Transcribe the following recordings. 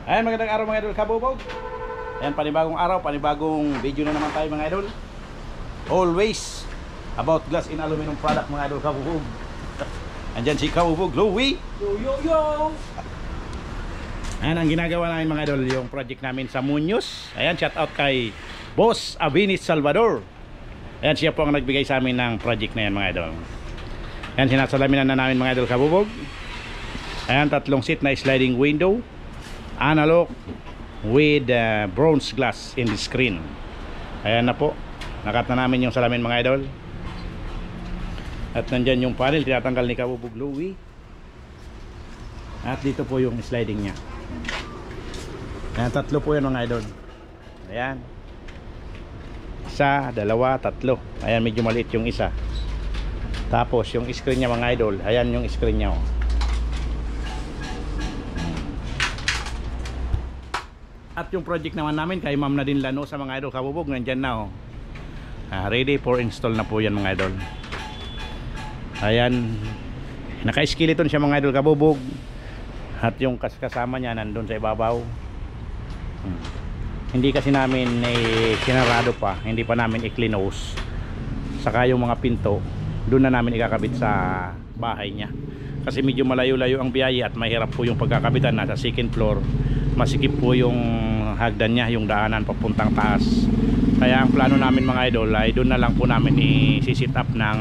Ayan, magandang araw mga idol kabubog. Ayan, panibagong araw, panibagong video na naman tayo mga idol. Always about glass in aluminum product mga idol kabubog. Andyan si Kabubog Louie. Yo yo yo. Ayan ang ginagawa namin mga idol, yung project namin sa Muñoz. Ayan, shout out kay Boss Avinis Salvador. Ayan, siya po ang nagbigay sa amin ng project na yan mga idol. Ayan, sinasalamin na namin mga idol kabubog. Ayan, 3 seat na sliding window, analog with bronze glass in the screen. Ayan na po, nakat na namin yung salamin mga idol. At nandyan yung panel, tinatanggal ni Kabubog Louie. At dito po yung sliding nya. Ayan, 3 po yan mga idol. Ayan, 1, 2, 3. Ayan, medyo maliit yung isa. Tapos yung screen nya mga idol, ayan yung screen nya oh. At yung project naman namin kay Ma'am Nadine Lano sa mga idol kabubog, nandyan na oh. Ready for install na po yan mga idol. Ayan, naka-skeleton siya mga idol kabubog. At yung kasama niya nandun sa ibabaw. Hindi kasi namin sinarado pa, hindi pa namin i-clinose. Saka yung mga pinto doon na namin ikakabit sa bahay niya. Kasi medyo malayo-layo ang biyahe at mahirap po yung pagkakabitan. Nasa second floor, masikip po yung hagdan niya, yung daanan papuntang taas. Kaya ang plano namin mga idol ay doon na lang po namin i-sit up ng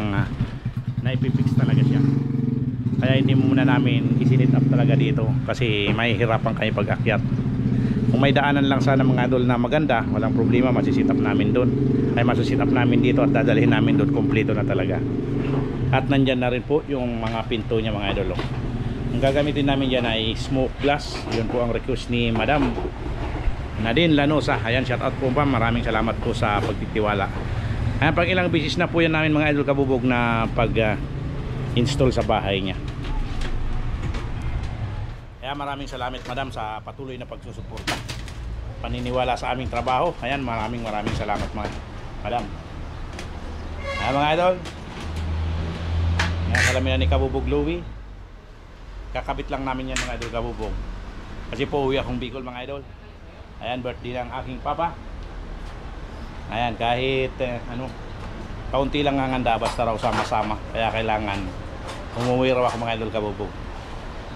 na ipipix talaga siya. Kaya hindi muna namin i-sit up talaga dito kasi mahihirapan kayo pag-akyat. Kung may daanan lang sana mga idol na maganda, walang problema, masisit up namin doon. Ay masisit up namin dito at dadalhin namin doon, kompleto na talaga. At nandyan na rin po yung mga pinto niya mga idol. Ang gagamitin namin dyan ay smoke glass. Yun po ang request ni Madam Nadine Lanosa. Ayan, shout out po pa. Maraming salamat po sa pagtitiwala. Ayan, pag ilang bisis na po yan namin mga idol kabubog na pag install sa bahay niya. Kaya maraming salamat Madam sa patuloy na pagsusuporta, paniniwala sa aming trabaho. Ayan, maraming salamat Madam. Ayan mga idol, ayan, salamin na ni Kabubog Louie. Kakabit lang namin yan mga idol kabubog, kasi po uwi akong Bicol mga idol. Ayan, birthday ng aking papa. Ayan, kahit kaunti lang ang handa, basta raw sama-sama. Kaya kailangan umuwi raw ako mga idol kabubog.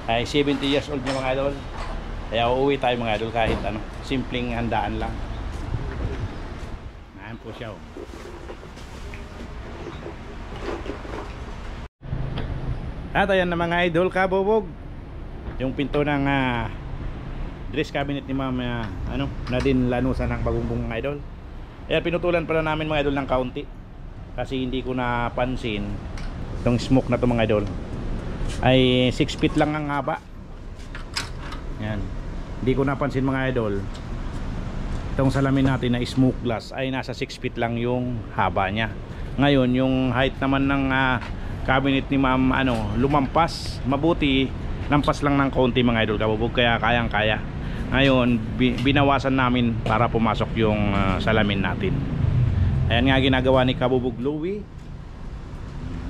Ay 70 years old niya mga idol. Kaya uuwi tayo mga idol kahit simpleng handaan lang. Ayan po siya oh. At ayan na mga idol kabubog, yung pinto ng dress cabinet ni Ma'am Nadine Lanusa ng Bagumbong mga idol. Ayan, pinutulan pala namin mga idol ng kaunti kasi hindi ko napansin itong smoke na to mga idol ay 6 feet lang ang haba. Yan, hindi ko napansin mga idol, itong salamin natin na smoke glass ay nasa 6 feet lang yung haba nya. Ngayon yung height naman ng cabinet ni Ma'am lumampas, mabuti lampas lang ng konti mga idol kabubog, kaya kayang kaya. Ngayon binawasan namin para pumasok yung salamin natin. Ayan nga ginagawa ni Kabubog Louie,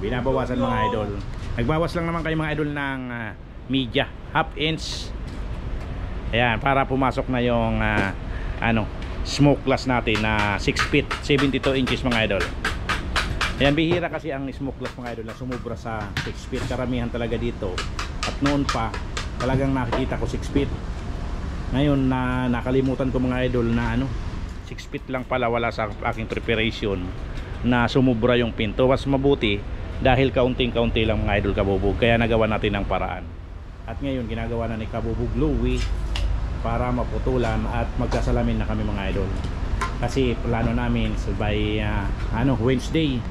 binabawasan mga idol. Nagbawas lang naman kayo mga idol ng media, half inch. Ayan, para pumasok na yung smoke glass natin na 6 feet 72 inches mga idol. Ayan, bihira kasi ang smoke glass mga idol na sumubra sa 6 feet. Karamihan talaga dito. At noon pa talagang nakikita ko 6 feet. Ngayon na nakalimutan ko mga idol na 6 feet lang pala, wala sa aking preparation na sumubra yung pinto. Mas mabuti dahil kaunting-kaunti lang mga idol kabubog, kaya nagawa natin ng paraan. At ngayon ginagawa na ni Kabubog Louie para maputulan at magkasalamin na kami mga idol. Kasi plano namin by Wednesday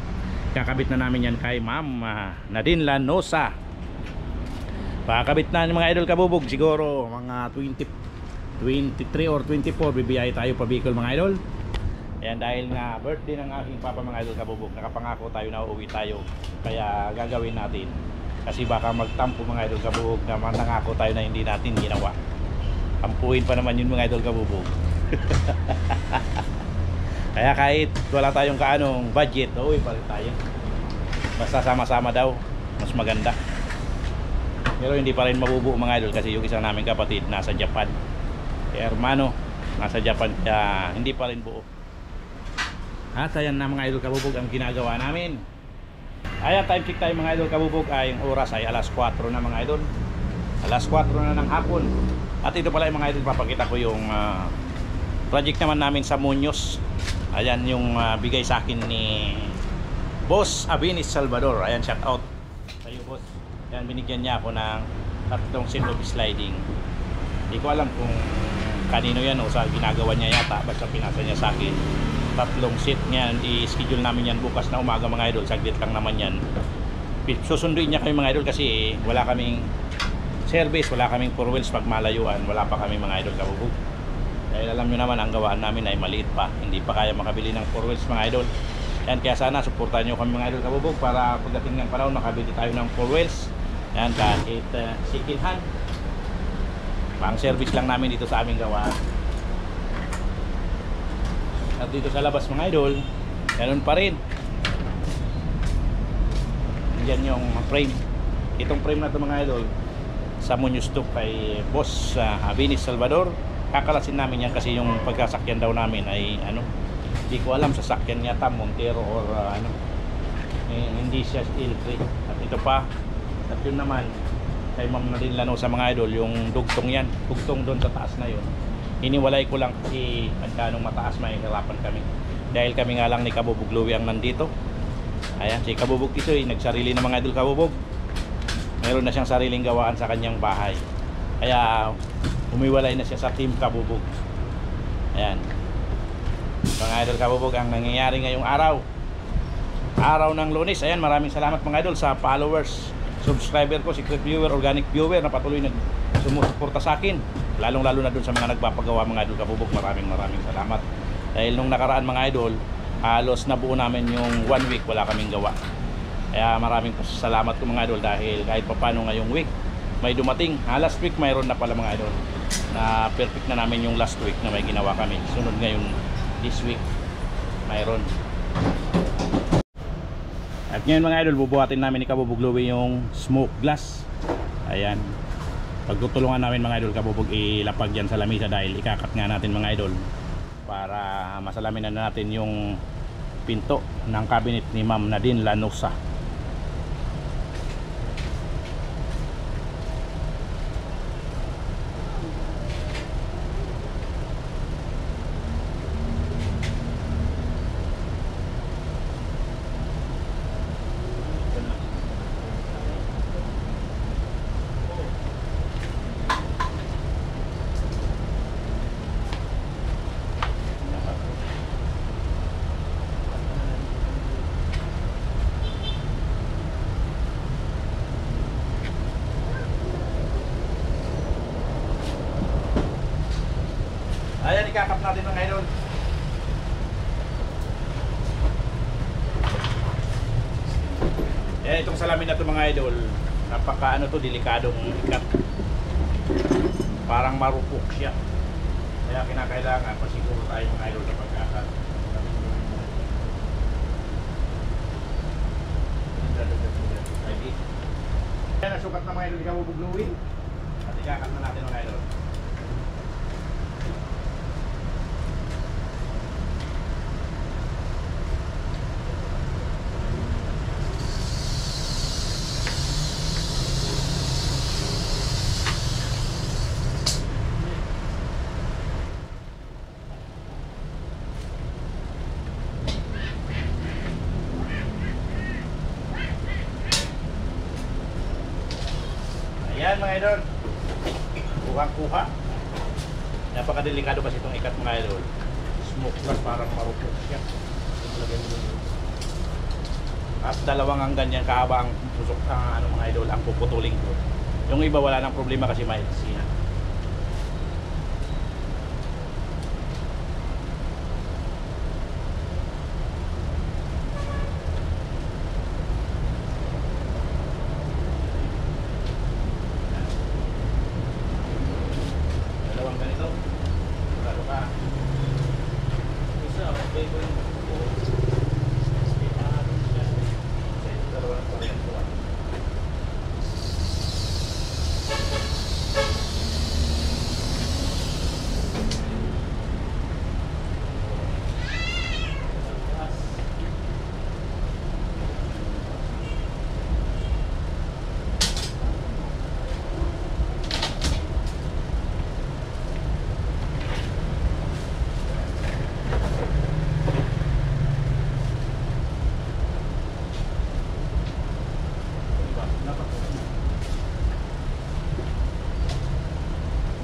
kakabit na namin yan kay Ma'am Nadine Lanosa. Pakakabit na mga idol kabubog, siguro mga 23 or 24 bibiyay tayo pa Bicol mga idol. Ayan, dahil nga birthday ng aking papa mga idol kabubog, nakapangako tayo na uuwi tayo. Kaya gagawin natin, kasi baka magtampo mga idol kabubog na nangako tayo na hindi natin ginawa. Tampuin pa naman yun mga idol kabubog. Kaya kahit wala tayong budget, uuwi pa rin tayo. Basta sama-sama daw, mas maganda. Pero hindi pa rin mabubuo mga idol kasi yung isa naming kapatid nasa Japan. hermano nasa Japan kaya hindi pa rin buo. At ayan na mga idol kabubog ang ginagawa namin. Ayan, time check tayo mga idol kabubog. Ay yung oras ay alas 4 na mga idol. Alas 4 na ng hapon. At ito pala yung mga idol, papakita ko yung project naman namin sa Muñoz. Ayan yung bigay sa akin ni Boss Avinis Salvador. Ayan, shout out sa iyo boss. Ayan, binigyan niya ako ng 3 set of sliding. Hindi ko alam kung kanino yan o sa ginagawa niya yata, basta pinasa niya sa akin 3 set niyan. I-schedule namin yan bukas na umaga mga idol, saglit lang naman yan. Susunduin niya kami mga idol kasi wala kaming service, wala kaming 4 wheels pag malayuan, wala pa kami mga idol kabubog. Dahil alam nyo naman ang gawaan namin ay maliit pa, hindi pa kaya makabili ng 4 wheels mga idol. Yan, kaya sana suportahan nyo kami mga idol kabubog para pagdating ng panahon makabili tayo ng 4 wheels. Yan, kahit second hand, pang service lang namin dito sa aming gawa. At dito sa labas mga idol, ganun pa rin. Yan yung frame. Itong frame na ito mga idol, sa Muñoz to kay Boss Avinis Salvador. Kakalasin namin yan kasi yung pagkasakyan daw namin ay hindi ko alam, sa sakyan yata Montero or hindi siya electric. At ito pa, at yun naman kay Ma'am Nadine Lano sa mga idol, yung dugtong yan, dugtong doon sa taas na yun, hiniwalay ko lang kasi pagkanong mataas mahihirapan kami dahil kami nga lang ni Kabubog Louie ang nandito. Ayan, si Kabubog ito nagsarili ng mga idol kabubog, meron na siyang sariling gawaan sa kanyang bahay, kaya umiwalay na siya sa team Kabubog. Ayan mga idol kabubog, ang nangyayari ngayong araw ng Lunes. Ayan, maraming salamat mga idol sa followers, subscriber ko, secret viewer, organic viewer na patuloy sumusuporta sa akin, lalong lalo na dun sa mga nagpapagawa mga idol kabubog. Maraming salamat dahil nung nakaraan mga idol, halos nabuo namin yung 1 week wala kaming gawa. Kaya maraming salamat ko mga idol dahil kahit papano ngayong week may dumating. Last week mayroon na pala mga idol na perfect na namin yung last week na may ginawa kami. Sunod ngayon this week mayroon. At ngayon mga idol, bubuhatin namin ni Kabubog Louie yung smoke glass. Ayan, pagtutulungan namin mga idol Kabubog ilapag yan sa lamisa dahil ikakat nga natin mga idol para masalamin na natin yung pinto ng cabinet ni Ma'am Nadine Lanosa. Ayan, ikakap natin mga idol. Ayan, itong salamin na ito mga idol, napaka delikadong ikat. Parang marupok siya. Kaya kinakailangan pasiguro tayo mga idol sa pagkakat. Ayan, nasukat na mga idol, Kabubog Louie. At ikakap na natin mga idol. Ayan mga idol, kuha-kuha. Napakadelikado kasi itong ikat mga idol. Smoke glass, parang marupok siya. At dalawang ang ganyan kahaba ang susok mga idol ang puputulin ko. Yung iba wala nang problema kasi may sina.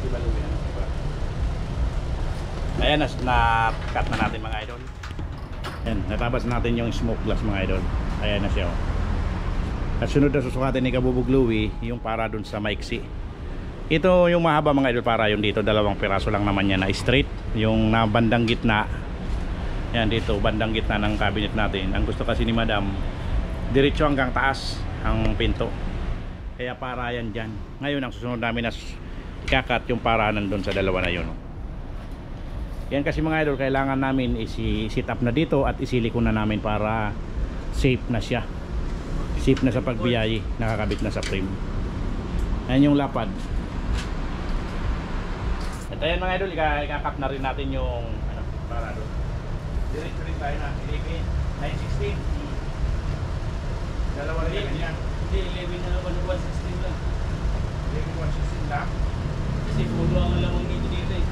Diba? Ayan, na-cut na natin mga idol. Ayan, natabas natin yung smoke glass mga idol. Ayan na siya oh. At sunod na susukatin ni Kabubog Louie yung para dun sa maiksi. Ito yung mahaba mga idol, para yung dito 2 piraso lang naman yan na straight. Yung na bandang gitna, yan dito bandang gitna ng cabinet natin. Ang gusto kasi ni madam, diretso hanggang taas ang pinto, kaya para yan dyan. Ngayon ang susunod namin na ikakat yung para nandun sa 2 na yun. Yan kasi mga idol, kailangan namin isi-sit up na dito at isilikon na namin para safe na siya. Safe na sa pagbiyahe, nakakabit na sa frame. Ayan yung lapad. At ayan mga idol, ikakat na rin natin yung para doon. Diretso rin tayo na 11, 916. Dalawa rin ganyan. Hindi, 11 na 116 lang. 11, 116 lang. Kasi pulo ang lamang nito dito eh.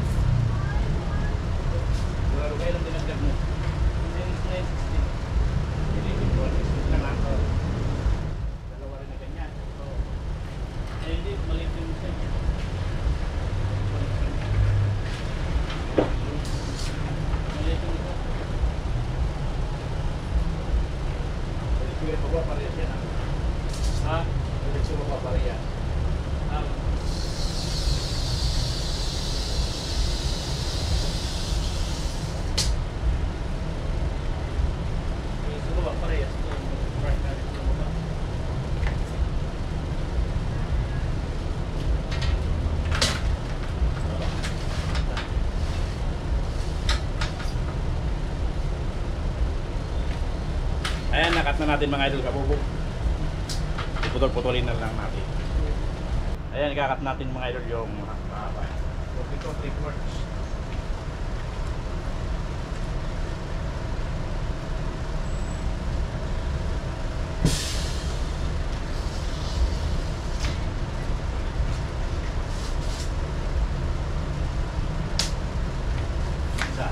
Wala kayo lang dinagdag mo. 916. 11, 116 lang ako. Dalawa rin na ganyan. Eh hindi, maliit yung isa. Maliit yung isa. Pwede pa ba parehas yan ah? Ha? Pwede pa ba parehas? Ah. Ito ba parehas? Ito, right na rin ito ba? Ayan, nakat na natin mga idol Kabubog. Iputol-putulin na lang natin. Ayan, ikakat natin mga idol yung mahaba. So, ito 3/4. Isa.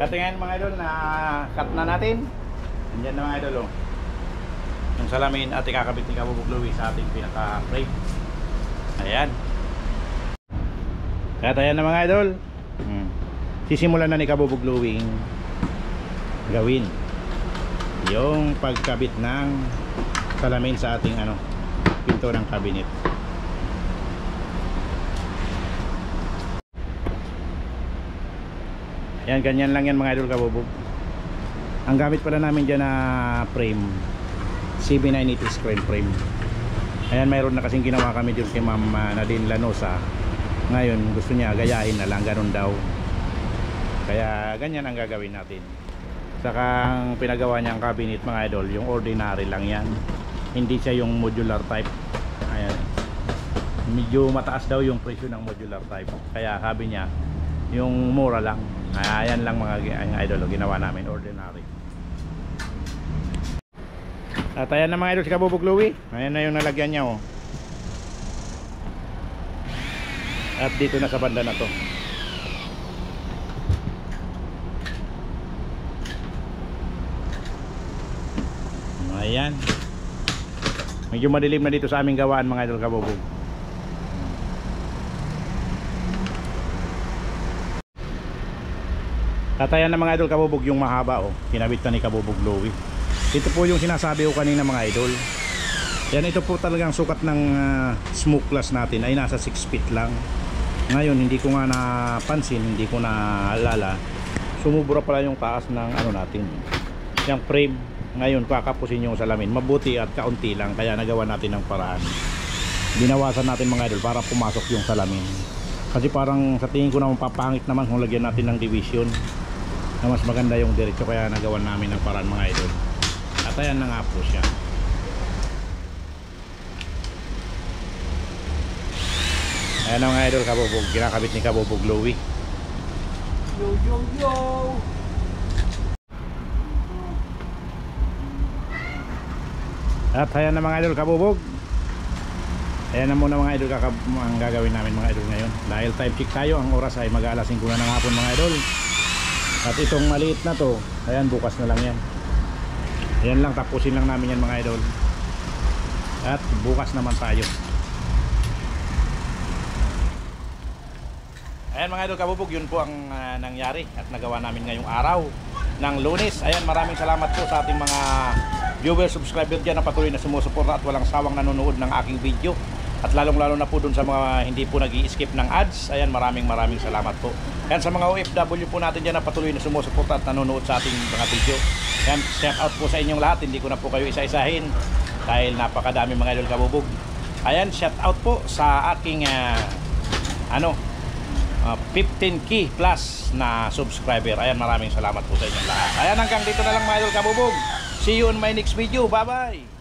Katingin mga idol, na cut na natin. Andiyan na mga idol oh. Yung salamin at ikakabit ni Kabubog Louie sa ating pinaka frame. Ayan. Kaya ayan na mga idol. Sisimulan na ni Kabubog Louie gawin yung pagkabit ng salamin sa ating pinto ng cabinet. Yan, ganyan lang yan mga idol Kabubog. Ang gamit pala namin dyan na frame, CB980 screen frame. Ayan, mayroon na kasing ginawa kami dyan kay Ma'am Nadine Lanosa. Ngayon gusto niya gayahin na lang, ganun daw. Kaya ganyan ang gagawin natin. Saka ang pinagawa niyang cabinet mga idol, yung ordinary lang yan. Hindi siya yung modular type. Ayan, medyo mataas daw yung presyo ng modular type. Kaya sabi niya yung mura lang. Ayan lang mga idol, ginawa namin ordinary. At ayan na mga idol si Kabubog Louie. Ayan na yung nalagyan niya oh. At dito na sa banda na to. Ayan. Medyo madilim na dito sa aming gawaan mga idol Kabubog. Tatayan na mga idol Kabubog yung mahaba oh. Kinabit na ni Kabubog Louie. Ito po yung sinasabi ko kanina mga idol. Yan, ito po talagang sukat ng smoke glass natin ay nasa 6 feet lang. Ngayon hindi ko nga napansin, hindi ko naalala. Sumubura pala yung taas ng natin. Yung frame. Ngayon kakapusin yung salamin. Mabuti at kaunti lang, kaya nagawa natin ng paraan. Binawasan natin mga idol para pumasok yung salamin. Kasi parang sa tingin ko naman papangit naman kung lagyan natin ng division. na mas maganda yung diretso, kaya nagawan namin ng paraan mga idol. At ayan na nga po siya. Ayan na mga idol, Kabubog, kinakabit ni Kabubog Louie. Yo, yo, yo! At ayan na mga idol, Kabubog. Ayan na muna mga idol ang gagawin namin mga idol ngayon. Dahil time check tayo, ang oras ay mag-aalas 5 na ng hapon mga idol. At itong maliit na to, ayan, bukas na lang yan. Ayan lang, tapusin lang namin yan mga idol. At bukas naman tayo. Ayan mga idol, Kabubog, yun po ang nangyari at nagawa namin ngayong araw ng Lunes. Ayan, maraming salamat po sa ating mga viewers, subscriber dyan na patuloy na sumusuporta at walang sawang nanonood ng aking video. At lalong lalo na po dun sa mga hindi po nag-i-skip ng ads. Ayan, maraming salamat po. Ayan, sa mga OFW po natin dyan na patuloy na sumusuporta at nanonood sa ating mga video. Ayan, shout out po sa inyong lahat. Hindi ko na po kayo isa-isahin dahil napakadami mga idol, Kabubog. Ayan, shout out po sa aking 15k plus na subscriber. Ayan, maraming salamat po sa inyong lahat. Ayan, hanggang dito na lang mga idol, Kabubog. See you on my next video. Bye bye.